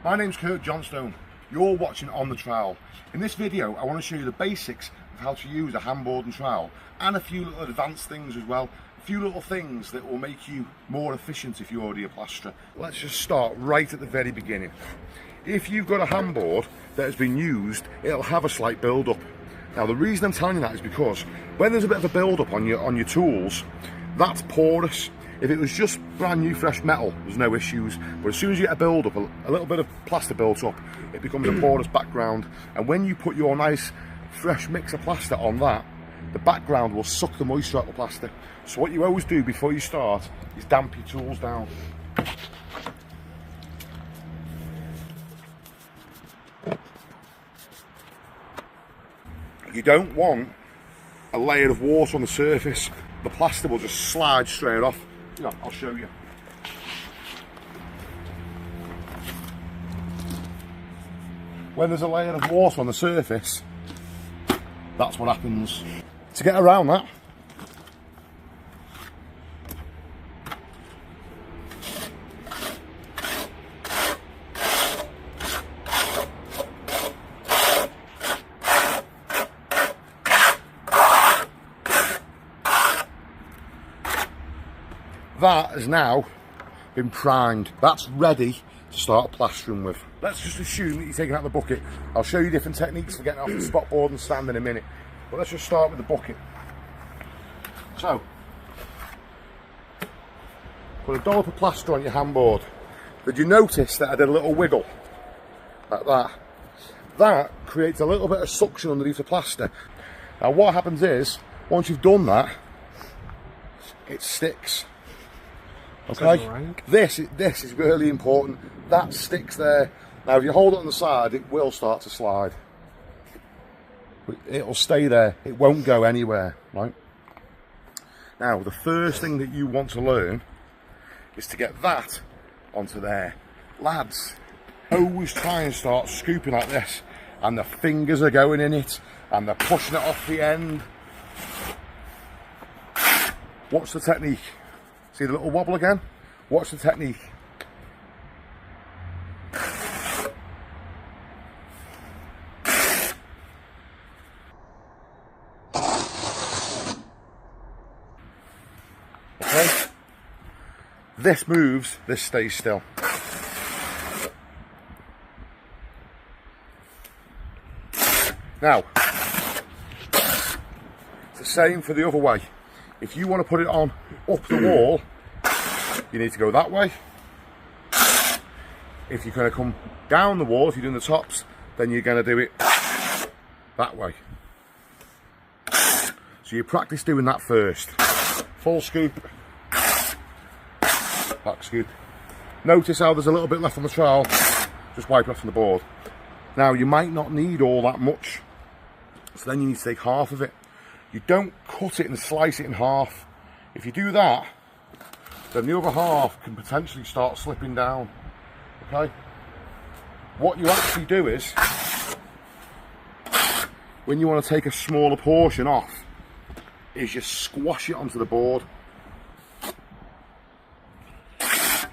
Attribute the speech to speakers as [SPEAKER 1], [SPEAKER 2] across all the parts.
[SPEAKER 1] My name's Kurt Johnstone. You're watching On The Trowel. In this video I want to show you the basics of how to use a handboard and trowel, and a few little advanced things as well. A few little things that will make you more efficient if you're already a plasterer. Let's just start right at the very beginning. If you've got a handboard that has been used, it'll have a slight build-up. Now the reason I'm telling you that is because when there's a bit of a build-up on your tools, that's porous. If it was just brand new fresh metal, there's no issues. But as soon as you get a build-up, a little bit of plaster built up, it becomes a porous background. And when you put your nice fresh mix of plaster on that, the background will suck the moisture out of the plaster. So what you always do before you start is damp your tools down. You don't want a layer of water on the surface. The plaster will just slide straight off. You know, I'll show you. When there's a layer of water on the surface, that's what happens. To get around that, that has now been primed. That's ready to start plastering with. Let's just assume that you're taking out the bucket. I'll show you different techniques for getting off the spot board and stand in a minute. But let's just start with the bucket. So, put a dollop of plaster on your handboard. Did you notice that I did a little wiggle? Like that. That creates a little bit of suction underneath the plaster. Now what happens is, once you've done that, it sticks. Okay, this is really important. That sticks there. Now if you hold it on the side, it will start to slide. It'll stay there, it won't go anywhere, right? Now the first thing that you want to learn is to get that onto there. Lads, always try and start scooping like this, and the fingers are going in it, and they're pushing it off the end. Watch the technique. See the little wobble again? Watch the technique. Okay? This moves, this stays still. Now, it's the same for the other way. If you want to put it on up the wall, you need to go that way. If you're going to come down the wall, if you're doing the tops, then you're going to do it that way. So you practice doing that first. Full scoop, back scoop. Notice how there's a little bit left on the trowel. Just wipe it off from the board. Now you might not need all that much, so then you need to take half of it. You don't cut it and slice it in half. If you do that, then the other half can potentially start slipping down. Okay? What you actually do is, when you want to take a smaller portion off, is you squash it onto the board.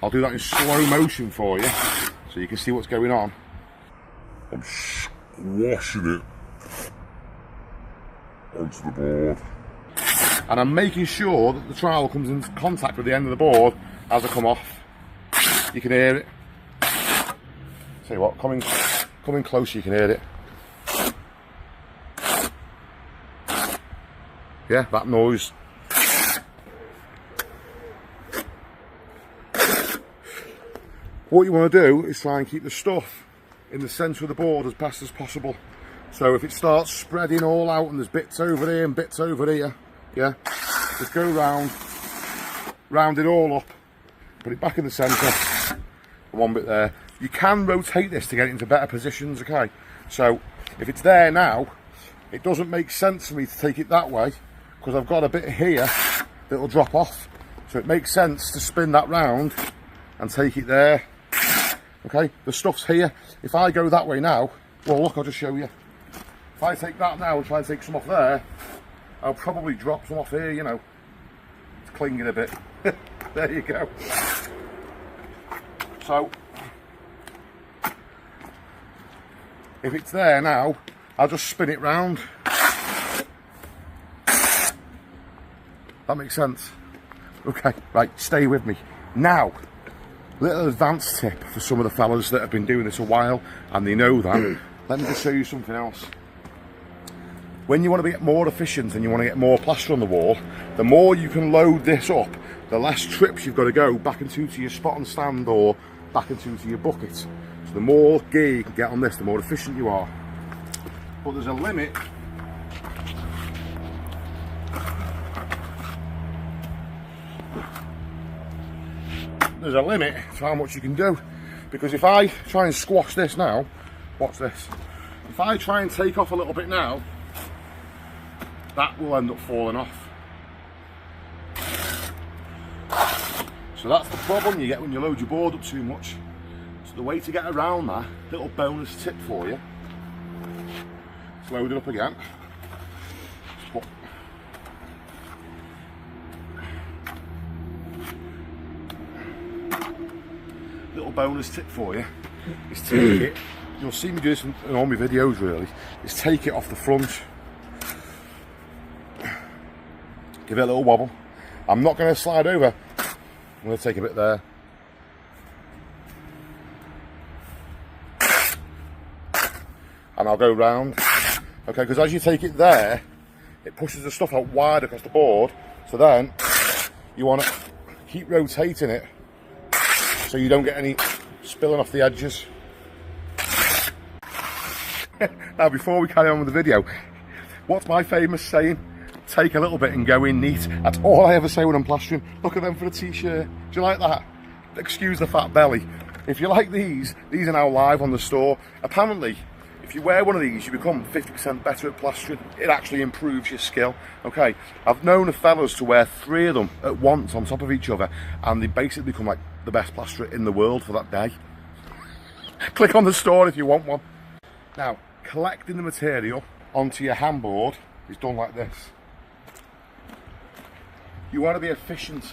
[SPEAKER 1] I'll do that in slow motion for you, so you can see what's going on. I'm squashing it onto the board, and I'm making sure that the trowel comes into contact with the end of the board as I come off. You can hear it. Tell you what, coming closer, you can hear it. Yeah, that noise. What you want to do is try and keep the stuff in the centre of the board as best as possible. So if it starts spreading all out and there's bits over here and bits over here, yeah, just go round it all up, put it back in the centre, one bit there. You can rotate this to get it into better positions, okay? So if it's there now, it doesn't make sense for me to take it that way, because I've got a bit here that'll drop off. So it makes sense to spin that round and take it there. Okay, the stuff's here. If I go that way now, well look, I'll just show you. If I take that now and try and take some off there, I'll probably drop some off here, you know. It's clinging a bit. There you go. So if it's there now, I'll just spin it round. That makes sense. Okay, right, stay with me. Now, little advanced tip for some of the fellas that have been doing this a while and they know that. Let me just show you something else. When you want to get more efficient and you want to get more plaster on the wall, the more you can load this up, the less trips you've got to go back into to your spot and stand or back into to your bucket. So the more gear you can get on this, the more efficient you are. But there's a limit. There's a limit to how much you can do, because if I try and squash this now, watch this, if I try and take off a little bit now, that will end up falling off. So that's the problem you get when you load your board up too much. So the way to get around that, little bonus tip for you, let's load it up again. Little bonus tip for you is take it, you'll see me do this in all my videos really, is take it off the front, give it a little wobble. I'm not going to slide over, I'm going to take a bit there, and I'll go round. Okay, because as you take it there, it pushes the stuff out wide across the board, so then you want to keep rotating it so you don't get any spilling off the edges. Now before we carry on with the video, what's my famous saying? Take a little bit and go in neat. That's all I ever say when I'm plastering. Look at them for a t-shirt. Do you like that? Excuse the fat belly. If you like these are now live on the store. Apparently, if you wear one of these, you become 50% better at plastering. It actually improves your skill. Okay, I've known of fellas to wear 3 of them at once on top of each other, and they basically become like the best plasterer in the world for that day. Click on the store if you want one. Now, collecting the material onto your handboard is done like this. You want to be efficient.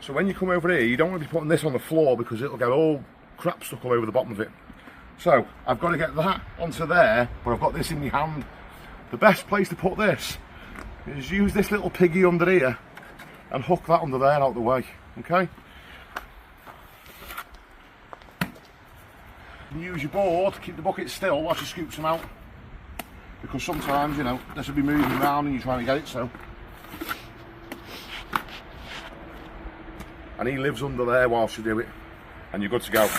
[SPEAKER 1] So when you come over here, you don't want to be putting this on the floor because it'll get all crap stuck all over the bottom of it. So I've got to get that onto there, but I've got this in my hand. The best place to put this is use this little piggy under here and hook that under there out the way, okay? And use your board, keep the bucket still while you scoop some out, because sometimes, you know, this will be moving around and you're trying to get it, so. And he lives under there whilst you do it, and you're good to go.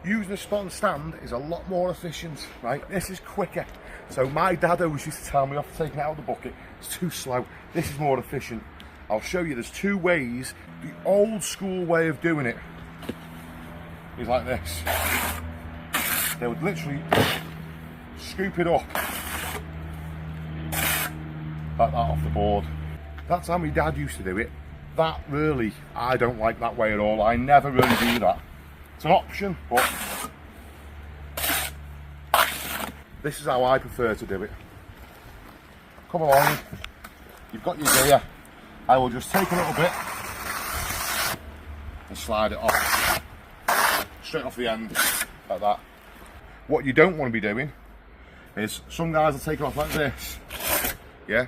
[SPEAKER 1] Using a spot and stand is a lot more efficient, right? This is quicker. So my dad always used to tell me off taking it out of the bucket, it's too slow. This is more efficient. I'll show you, there's 2 ways. The old school way of doing it is like this. They would literally scoop it up like that off the board. That's how my dad used to do it. That really, I don't like that way at all. I never really do that. It's an option, but this is how I prefer to do it. Come along, you've got your gear. I will just take a little bit and slide it off, straight off the end, like that. What you don't want to be doing is, some guys will take it off like this, yeah?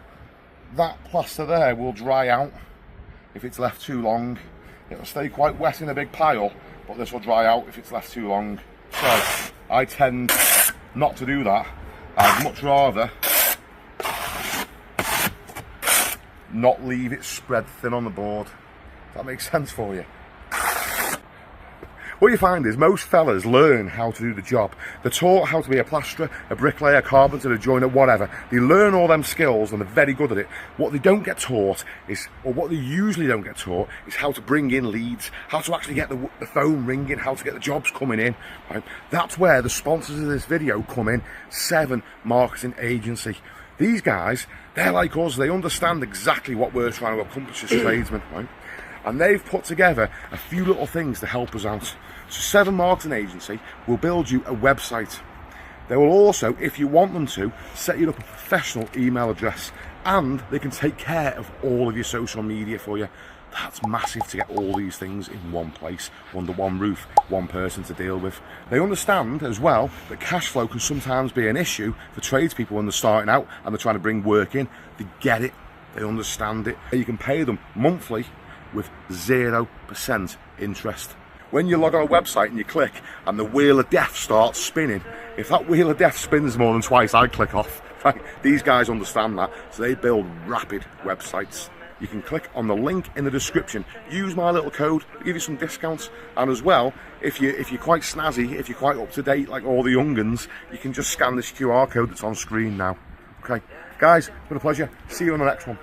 [SPEAKER 1] That plaster there will dry out if it's left too long. It'll stay quite wet in a big pile, but this will dry out if it's left too long. So I tend not to do that. I'd much rather not leave it spread thin on the board. Does that make sense for you? What you find is most fellas learn how to do the job. They're taught how to be a plasterer, a bricklayer, a carpenter, a joiner, whatever. They learn all them skills and they're very good at it. What they don't get taught is, or what they usually don't get taught, is how to bring in leads, how to actually get the phone ringing, how to get the jobs coming in. Right? That's where the sponsors of this video come in. 7 Marketing Agency. These guys, they're like us, they understand exactly what we're trying to accomplish as tradesmen, right? And they've put together a few little things to help us out. So 7 Marketing Agency will build you a website. They will also, if you want them to, set you up a professional email address. and they can take care of all of your social media for you. That's massive to get all these things in one place, under one roof, one person to deal with. They understand as well that cash flow can sometimes be an issue for tradespeople when they're starting out and they're trying to bring work in. They get it, they understand it. You can pay them monthly with 0% interest. When you log on a website and you click and the wheel of death starts spinning, if that wheel of death spins more than twice, I click off. Right? These guys understand that, so they build rapid websites. You can click on the link in the description, use my little code, give you some discounts, and as well, if you're quite snazzy, if you're quite up to date like all the young uns, you can just scan this QR code that's on screen now. Okay, guys, it's been a pleasure. See you on the next one.